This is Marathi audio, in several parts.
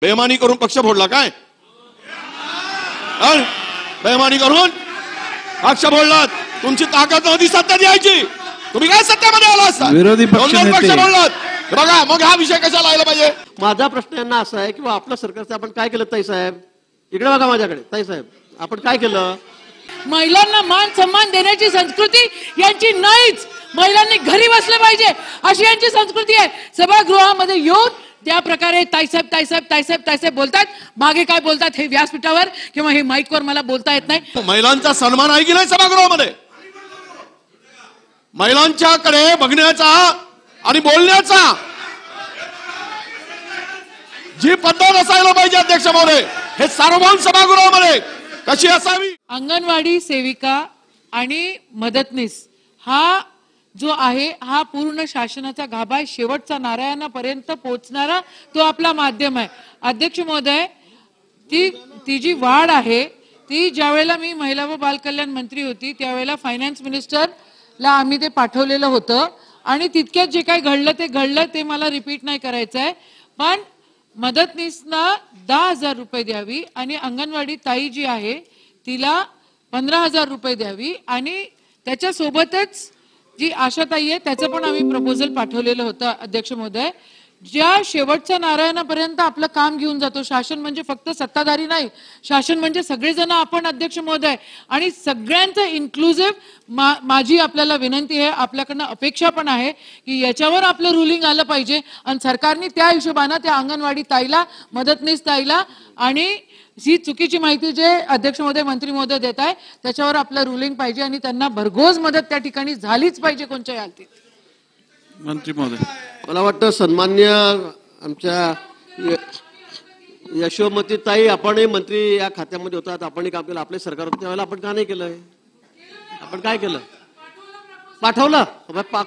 बेमानी करून पक्ष फोडला काय? बेमानी करून पक्ष फोडलात. तुमची ताकद नव्हती सत्ता द्यायची, तुम्ही काय सत्तेमध्ये आला असता? विरोधी पक्ष फोडलात. बघा मग हा विषय कशाला आला पाहिजे? माझा प्रश्न यांना असा आहे की आपल्या सरकारचं आपण काय केलं ताई साहेब? इकडे बघा माझ्याकडे. ताई साहेब आपण काय केलं? महिलांना मान सन्मान देण्याची संस्कृती यांची नाहीच. महिलांनी घरी बसले पाहिजे अशी यांची संस्कृती आहे. सभागृहामध्ये येऊन त्या प्रकारे ताईसाहेब ताईसाहेब ताईसाहेब ताईसाहेब बोलतात. मागे काय बोलतात हे व्यासपीठावर किंवा हे माईकवर मला बोलता येत नाही. महिलांचा सन्मान आहे की नाही सभागृहामध्ये? महिलांच्याकडे बघण्याचा आणि बोलण्याचा जी पद्धत असायला पाहिजे अध्यक्ष महोदय, हे सार्वभौम सभागृहामध्ये कशी असावी? अंगणवाडी सेविका आणि मदतनीस हा जो आहे हा पूर्ण शासनाचा गाभा आहे. शेवटचा नारायणापर्यंत पोहोचणारा तो आपला माध्यम आहे. अध्यक्ष महोदय, ती जी वाढ आहे ती ज्यावेळेला मी महिला व बालकल्याण मंत्री होती त्यावेळेला फायनान्स मिनिस्टरला आम्ही ते पाठवलेलं होतं आणि तितक्यात जे काही घडलं ते मला रिपीट नाही करायचं आहे. पण मदतनीसना 10,000 रुपये द्यावी आणि अंगणवाडी ताई जी आहे तिला 15,000 रुपये द्यावी आणि त्याच्यासोबतच जी आशाताई आहे त्याचं पण आम्ही प्रपोजल पाठवलेलं होतं. अध्यक्ष महोदय, ज्या शेवटच्या नारायणापर्यंत आपलं काम घेऊन जातो. शासन म्हणजे फक्त सत्ताधारी नाही, शासन म्हणजे सगळेजण आपण अध्यक्ष महोदय, आणि सगळ्यांचं इन्क्लुसिव्ह माझी आपल्याला विनंती आहे, आपल्याकडनं अपेक्षा पण आहे की याच्यावर आपलं रुलिंग आलं पाहिजे आणि सरकारने त्या हिशोबानं त्या अंगणवाडी ताईला, मदतनीस ताईला आणि ही चुकीची माहिती जे अध्यक्ष महोदय मंत्री महोदय देत आहे त्याच्यावर आपलं रुलिंग पाहिजे आणि त्यांना भरघोस मदत त्या ठिकाणी झालीच पाहिजे कोणत्याही हालतीत. मंत्री महोदय, मला वाटतं सन्मान्य आमच्या यशोमती ताई, आपणही मंत्री या खात्यामध्ये होतात, आपणही काम केलं, आपले सरकार होते त्यावेळेला आपण का नाही केलं? आपण काय केलं? पाठवलं.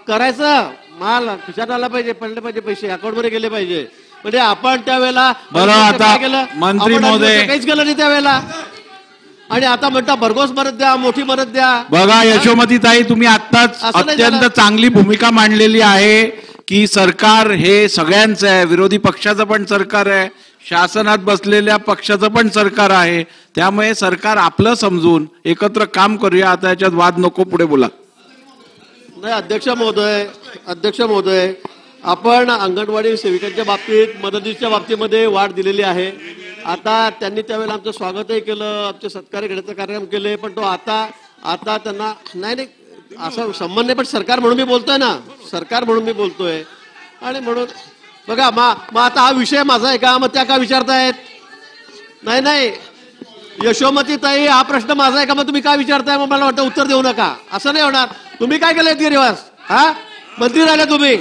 करायचं, माल खिशात आला पाहिजे, पडले पाहिजे, पैसे अकाउंटमध्ये गेले पाहिजे. म्हणजे आपण त्यावेळेला बरं आता मंत्री महोदय काहीच केलं नाही त्यावेळेला आणि आता म्हणता भरघोस मदत द्या, मोठी मदत द्या. बघा यशोमती ताई, तुम्ही आत्ताच अत्यंत चांगली भूमिका मांडलेली आहे की सरकार हे सगळ्यांचं आहे, विरोधी पक्षाचं पण सरकार आहे, शासनात बसलेल्या पक्षाचं पण सरकार आहे, त्यामुळे सरकार आपलं समजून एकत्र काम करूया. आता याच्यात वाद नको, पुढे बोला. नाही अध्यक्ष महोदय, आपण अंगणवाडी सेविकांच्या बाबतीत, मदतीच्या बाबतीमध्ये वाढ दिलेली आहे. आता त्यांनी त्यावेळेला आमचं स्वागतही केलं, आमचे सत्कार घेण्याचा कार्यक्रम केले, पण तो आता त्यांना नाही असं संबंध नाही, पण सरकार म्हणून मी बोलतोय ना, सरकार म्हणून मी बोलतोय. आणि म्हणून बघा मग आता हा विषय माझा आहे का? मग त्या का विचारतायत? नाही यशोमती ताई, हा प्रश्न माझा आहे का? मग तुम्ही काय विचारताय? मग मला वाटतं उत्तर देऊ नका, असं नाही होणार. तुम्ही काय केलं गिरीवास? मंत्री राहिले तुम्ही,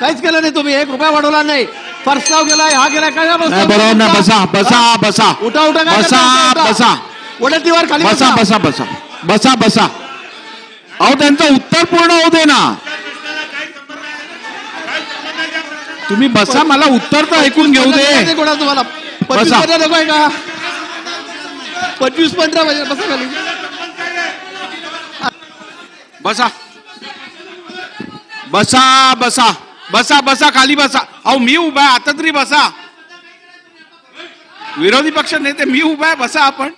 काहीच केलं नाही तुम्ही, 1 रुपया वाढवला नाही, प्रस्ताव केलाय, हा केलाय, काय बरोबर ना? बसा बसा बसा उठा बसा बसा वडतीवर खाली बसा बसा बसा बसा बसा. अहो त्यांचं उत्तर पूर्ण होऊ दे ना, तुम्ही बसा, मला उत्तर तर ऐकून घेऊ दे. तुम्हाला 25 नकोय का? 25-15 बसा खाली, बसा बसा बसा बसा बसा खाली बसा. अहो मी उभा आहे, आता तरी बसा. विरोधी पक्ष नेते मी उभा आहे, बसा आपण.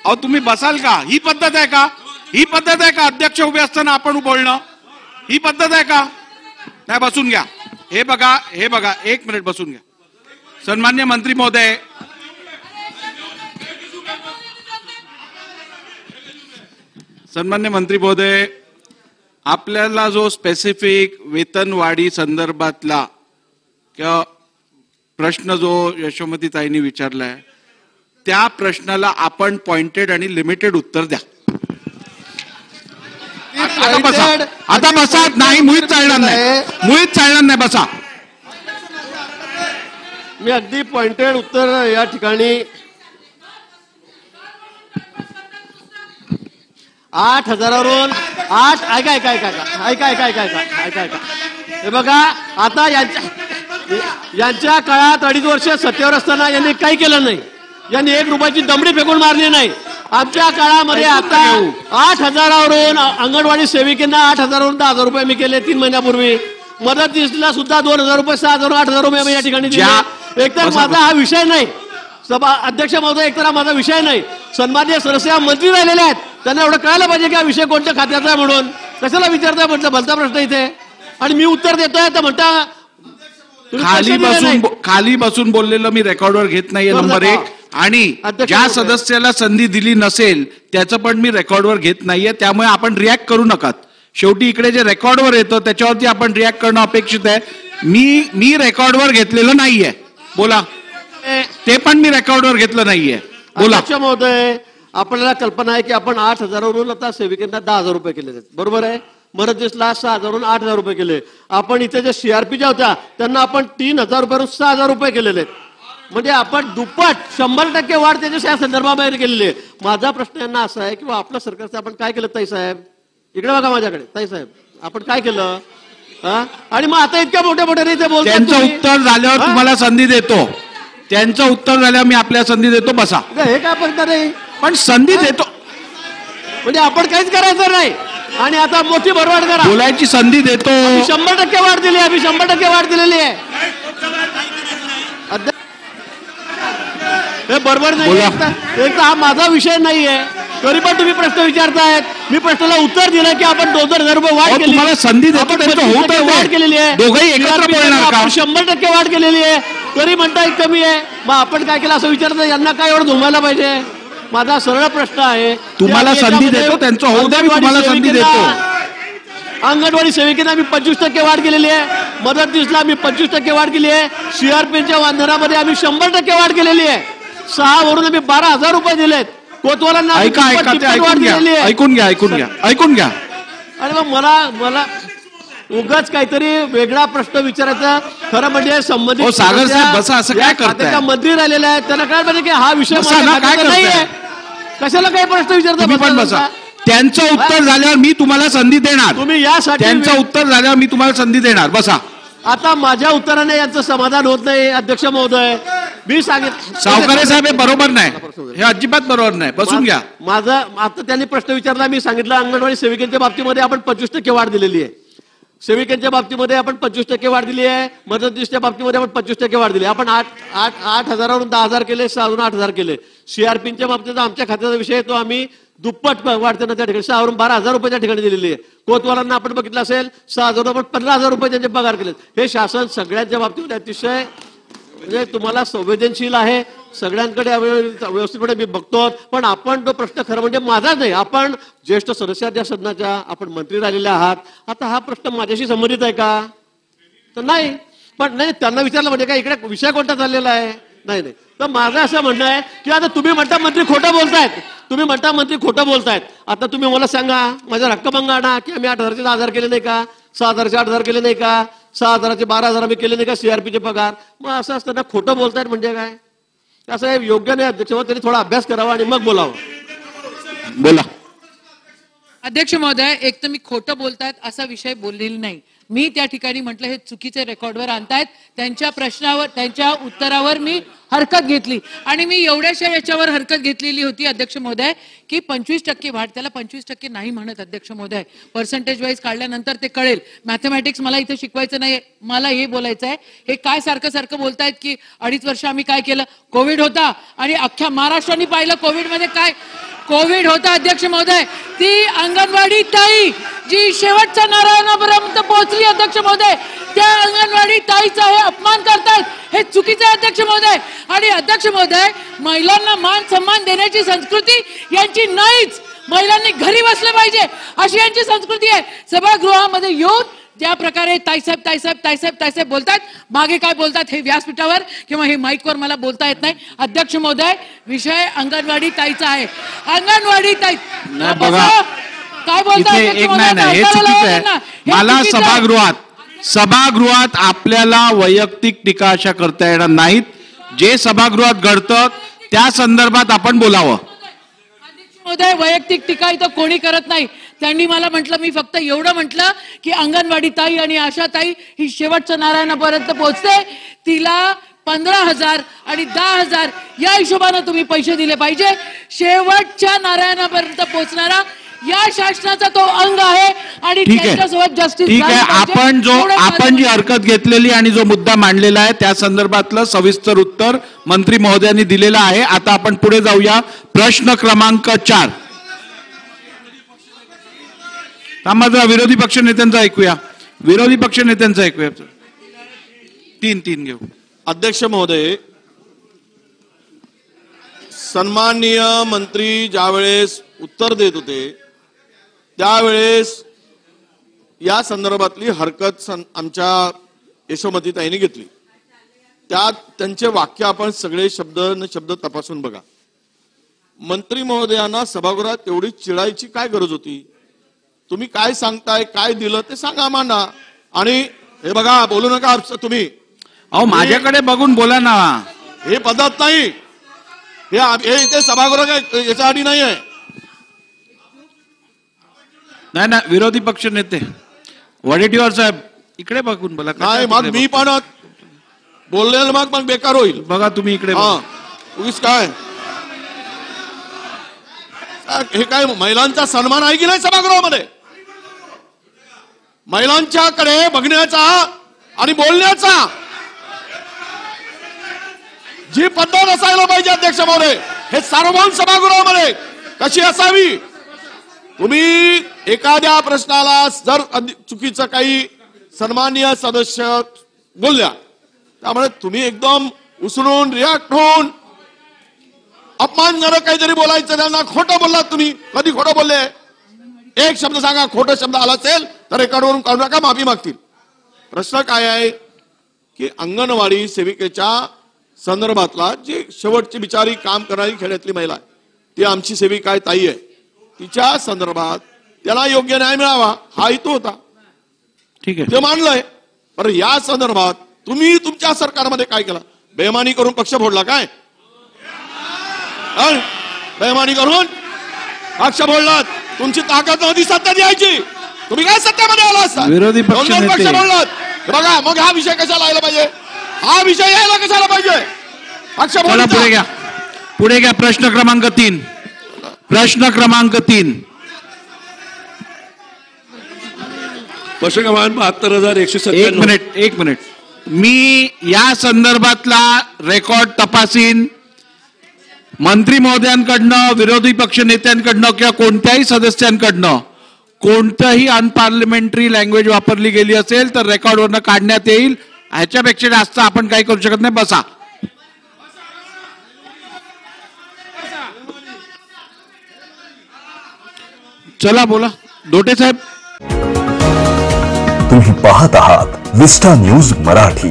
अहो तुम्ही बसाल का? ही पद्धत आहे का? ही पद्धत आहे का अध्यक्ष उभे असताना आपण बोलणं? ही पद्धत आहे का? नाही, बसून घ्या. हे बघा 1 मिनिट बसून घ्या. सन्मान्य मंत्री महोदय, आपल्याला जो स्पेसिफिक वेतनवाढी संदर्भातला किंवा प्रश्न जो यशोमती ताईंनी विचारलाय त्या प्रश्नाला आपण पॉइंटेड आणि लिमिटेड उत्तर द्या. आता बसा. नाही, मुळीच चालणार नाही, बसा. मी अगदी पॉइंटेड उत्तर या ठिकाणी 8,000वरून 8 ऐका. हे बघा, आता यांच्या काळात 2.5 वर्ष सत्तेवर असताना यांनी काही केलं नाही, यांनी 1 रुपयाची दमडी फेकून मारली नाही. आमच्या काळामध्ये आता 8,000वरून अंगणवाडी सेविकांना 8,000वरून 10,000 रुपये मी केले 3 महिन्यापूर्वी. मदतनीसला सुद्धा 2,000 रुपये, 6,000, 8,000 रुपये आम्ही या ठिकाणी दिले. एकतर बसा, माझा हा विषय नाही, सभा अध्यक्ष महोदय, एकतर हा माझा विषय नाही. सन्माननीय सदस्य मंत्री राहिलेले आहेत, त्यांना एवढं कळायला पाहिजे की हा विषय कोणत्या खात्याचा आहे म्हणून. कशाला विचारताय म्हटलं, भलता प्रश्न इथे, आणि मी उत्तर देतोय तर म्हणता खाली बसून बोललेलं मी रेकॉर्डवर घेत नाहीये. नंबर 1. आणि ज्या सदस्याला संधी दिली नसेल त्याचं पण मी रेकॉर्डवर घेत नाहीये. त्यामुळे आपण रिॲक्ट करू नका. शेवटी इकडे जे रेकॉर्डवर येतं त्याच्यावरती आपण रिॲक्ट करणं अपेक्षित आहे. मी रेकॉर्डवर घेतलेलं नाहीये. बोला. ते पण मी रेकॉर्डवर घेतलं नाहीये. बोला. अध्यक्ष महोदय, आपल्याला कल्पना आहे की आपण 8,000वरून आता सेविकांना 10,000 रुपये केले आहेत, बरोबर आहे. मदतनीसला 6,000वरून 8,000 रुपये केले. आपण इथे जे CRP ज्या होत्या त्यांना आपण 3,000 रुपयावरून 6,000 रुपये केलेले आहेत. म्हणजे आपण दुप्पट 100% वाढ त्याच्या संदर्भाबाहेर केलेली आहे. माझा प्रश्न यांना असा आहे की आपलं सरकारचं आपण काय केलं ताई साहेब, इकडे बघा माझ्याकडे, ताई साहेब आपण काय केलं. आणि मग आता इतक्या मोठ्या मोठ्याने ते बोलतात. त्यांचं उत्तर झाल्यावर तुम्हाला संधी देतो. त्यांचं उत्तर झाल्यावर मी आपल्या संधी देतो. बसा. हे काय पडणार नाही, पण संधी देतो म्हणजे आपण काहीच करायचं नाही. आणि आता मोठी भरवाड करा, बोलायची संधी देतो. 100% वाढ दिली, आम्ही 100% वाढ दिलेली आहे. हे बरोबर नाही. एक तर हा माझा विषय नाहीये, तरी पण तुम्ही प्रश्न विचारतायत. मी प्रश्नाला उत्तर दिलं की आपण 2,000 रुपये वाढ केली. तुम्हाला संधी देतो, वाढ केलेली आहे. दोघंही एकत्र बोलणार का? 100% वाढ केलेली आहे, तरी म्हणताय कमी आहे. मग आपण काय केलं असं विचारतं, यांना काय एवढं धुमायला पाहिजे. माझा सरळ प्रश्न आहे, तुम्हाला संधी देतो, त्यांचं होऊ द्या, मी तुम्हाला संधी देतो. अंगणवाडी सेविकेला आम्ही 25% वाढ केलेली आहे. मदतनीसला आम्ही 25% वाढ केली आहे. CRPच्या वांधनामध्ये आम्ही 100% वाढ केलेली आहे. 6 वरून आम्ही 12,000 रुपये दिलेत. कोतवालांना ऐकून घ्या. आणि मग मला उगाच काहीतरी वेगळा प्रश्न विचारायचा. खरं म्हणजे संबंधित सागर साहेब बसा, असं काय करताय? मंत्री राहिलेले आहेत, त्यांना काय पाहिजे की हा विषय नाहीये. कशाला काही प्रश्न विचारता. पण बसा. त्यांचं उत्तर झाल्यावर मी तुम्हाला संधी देणार. तुम्ही यासाठी त्यांचं उत्तर झाल्यावर मी तुम्हाला संधी देणार. बसा. आता माझ्या उत्तराने यांचं समाधान होत नाही अध्यक्ष महोदय. मी सांगितलं सावकारे साहेब हे बरोबर नाही, हे अजिबात बरोबर नाही. बसून घ्या. माझा आता त्यांनी प्रश्न विचारला, मी सांगितलं अंगणवाडी सेविकांच्या बाबतीमध्ये आपण 25% वाढ दिलेली आहे. सेविकांच्या बाबतीमध्ये आपण 25% वाढ दिली आहे. मदतनीसच्या बाबतीमध्ये आपण 25% वाढ दिली. आपण 8,000वरून 10,000 केले, 6,000 8,000 केले. CRPच्या बाबतीत आमच्या खात्याचा विषय तो आम्ही दुप्पट वाढ त्यांना त्या ठिकाणी 6,000वरून 12,000 रुपये त्या ठिकाणी दिलेली आहे. कोतवालांना आपण बघितलं असेल 6,000 आपण 15,000 रुपये त्यांचे पगार केले. हे शासन सगळ्यांच्या बाबतीमध्ये अतिशय म्हणजे तुम्हाला संवेदनशील आहे. सगळ्यांकडे व्यवस्थितपणे मी बघतो. पण आपण तो प्रश्न खरं म्हणजे माझाच नाही, आपण ज्येष्ठ सदस्याच्या सदनाच्या आपण मंत्री राहिलेले आहात. आता हा प्रश्न माझ्याशी संबंधित आहे का, तर नाही. पण नाही, त्यांना विचारलं म्हणजे काय इकडे विषय कोणता चाललेला आहे, नाही. तर माझं असं म्हणणं आहे की आता तुम्ही म्हणता मंत्री खोटं बोलतायत. आता तुम्ही मला सांगा, माझा रक्कम आणा की आम्ही 8,000चे 10,000 केले नाही का, 6,000चे 8,000 केले नाही का, 6,000चे 12,000 आम्ही केले नाही का CRPचे पगार. मग असं असताना खोटं बोलतायत म्हणजे काय, असं हे योग्य नाही. अध्यक्ष त्यांनी थोडा अभ्यास करावा आणि मग बोलावं. बोला. अध्यक्ष महोदय, एक तर मी खोटं बोलतायत असा विषय बोललेला नाही. मी त्या ठिकाणी म्हटलं हे चुकीचे रेकॉर्डवर आणतायत. त्यांच्या प्रश्नावर, त्यांच्या उत्तरावर मी हरकत घेतली आणि मी एवढ्याशा याच्यावर हरकत घेतलेली होती अध्यक्ष महोदय की 25% वाढ. त्याला 25% नाही म्हणत अध्यक्ष महोदय, पर्सेंटेज वाईज काढल्यानंतर ते कळेल. मॅथमॅटिक्स मला इथे शिकवायचं नाही, मला हे बोलायचं आहे. हे काय सारखं सारखं बोलतायत की 2.5 वर्ष आम्ही काय केलं, कोविड होता आणि अख्ख्या महाराष्ट्राने पाहिलं कोविडमध्ये काय कोविड होता. अध्यक्ष महोदय, ती अंगणवाडी ताई जी शेवटच्या नारायणापर्यंत पोहोचली अध्यक्ष महोदय, त्या अंगणवाडी ताईचा हे अपमान करतायत, हे चुकीचं आहे अध्यक्ष महोदय. आणि अध्यक्ष महोदय, महिलांना मान सन्मान देण्याची संस्कृती यांची नाहीच. महिलांनी घरी बसले पाहिजे अशी यांची संस्कृती आहे. सभागृहामध्ये येऊन ज्या प्रकारे ताईसाहेब बोलतात, मागे काय बोलतात हे व्यासपीठावर किंवा हे माईकवर मला बोलता येत नाही. अध्यक्ष महोदय, विषय अंगणवाडी ताईचा आहे. अंगणवाडी ताई काय बोलतात हे चुकीचं आहे. मला सभागृहात आपल्याला वैयक्तिक टीका अशा करता येणार नाहीत. जे सभागृहात घडतं त्या संदर्भात आपण बोलावं. महोदय, वैयक्तिक टीका इथं कोणी करत नाही. त्यांनी मला म्हटलं, मी फक्त एवढं म्हटलं की अंगणवाडी ताई आणि आशा ताई ही शेवटच्या नारायणापर्यंत पोहोचते, तिला 15,000 आणि 10,000 या हिशोबाने तुम्ही पैसे दिले पाहिजे. शेवटच्या नारायणापर्यंत पोहोचणारा या शासनाचा तो अंग आहे आणि ठीक आहे, त्यांच्यासोबत जस्टिस ठीक आहे. आपण जी हरकत घेतलेली आणि जो मुद्दा मांडलेला आहे त्या संदर्भातलं सविस्तर उत्तर मंत्री महोदयांनी दिलेलं आहे. आता आपण पुढे जाऊया. प्रश्न क्रमांक 4. थांबा जरा, विरोधी पक्ष नेत्यांचा ऐकूया. विरोधी पक्ष नेत्यांचा ऐकूया. तीन घेऊ. अध्यक्ष महोदय, सन्माननीय मंत्री ज्यावेळेस उत्तर देत होते त्यावेळेस या संदर्भातली हरकत आमच्या यशोमतीताईंनी घेतली. त्यात त्यांचे वाक्य आपण सगळे शब्द न शब्द तपासून बघा. मंत्री महोदयांना सभागृहात तेवढी चिडायची काय गरज होती? तुम्ही काय सांगताय, काय दिलं ते सांगा आम्हाला. आणि हे बघा, बोलू नका तुम्ही. अहो माझ्याकडे बघून बोला ना. हे पद्धत नाही. हे इथे सभागृह याच्यासाठी नाही आहे. नाही ना, विरोधी पक्ष नेते वडेट्टीवार साहेब इकडे बघून बोला. नाही मग मी पण बोललेलं मग बेकार होईल. बघा तुम्ही इकडे. उगीच काय हे काय महिलांचा सन्मान आहे की नाही सभागृहामध्ये? महिलांच्याकडे बघण्याचा आणि बोलण्याचा जी पद्धत असायला पाहिजे अध्यक्ष महोदय, हे सार्वभौम सभागृहामध्ये कशी असावी? तुम्ही एखाद्या प्रश्नाला जर चुकीचं काही सन्माननीय सदस्य बोलल्या, त्यामुळे तुम्ही एकदम उसळून रिॲक्ट होऊन अपमानजनक काहीतरी बोलायचं. त्यांना खोटं बोललात तुम्ही. कधी खोटं बोलले? एक शब्द सांगा. खोटं शब्द आला असेल तर रेकॉर्डवरून काढू नका, माफी मागतील. प्रश्न काय आहे की अंगणवाडी सेविकेच्या संदर्भातला जी शेवटची बिचारी काम करणारी खेड्यातली महिला आहे, ती आमची सेविका आहे, ताई आहे, तिच्या संदर्भात त्याला योग्य न्याय मिळावा हा हेतू होता. ठीक आहे, ते मानलंय. पण या संदर्भात तुम्ही तुमच्या सरकारमध्ये काय केलं? बेमानी करून पक्ष फोडला काय? बेमानी करून पक्ष फोडलात. तुमची ताकद नव्हती सत्ता द्यायची, तुम्ही काय सत्तेमध्ये आला असता? विरोधी पक्ष पक्ष फोडलात. बघा मग हा विषय कशाला यायला पाहिजे? हा विषय यायला कशाला पाहिजे? पक्ष पुढे घ्या, पुढे घ्या. प्रश्न क्रमांक 3. प्रश्न क्रमांक 3. प्रश्न क्रमांक 72,197. एक मिनिट. मी या संदर्भातला रेकॉर्ड तपासीन. मंत्री महोदयांकडनं, विरोधी पक्ष नेत्यांकडनं किंवा कोणत्याही सदस्यांकडनं कोणतंही अनपार्लिमेंटरी लँग्वेज वापरली गेली असेल तर रेकॉर्डवरनं काढण्यात येईल. ह्याच्यापेक्षा जास्त आपण काही करू शकत नाही. बसा. चला बोला. दोटे साहेब. तुम्ही पाहत आहात विस्टा न्यूज मराठी.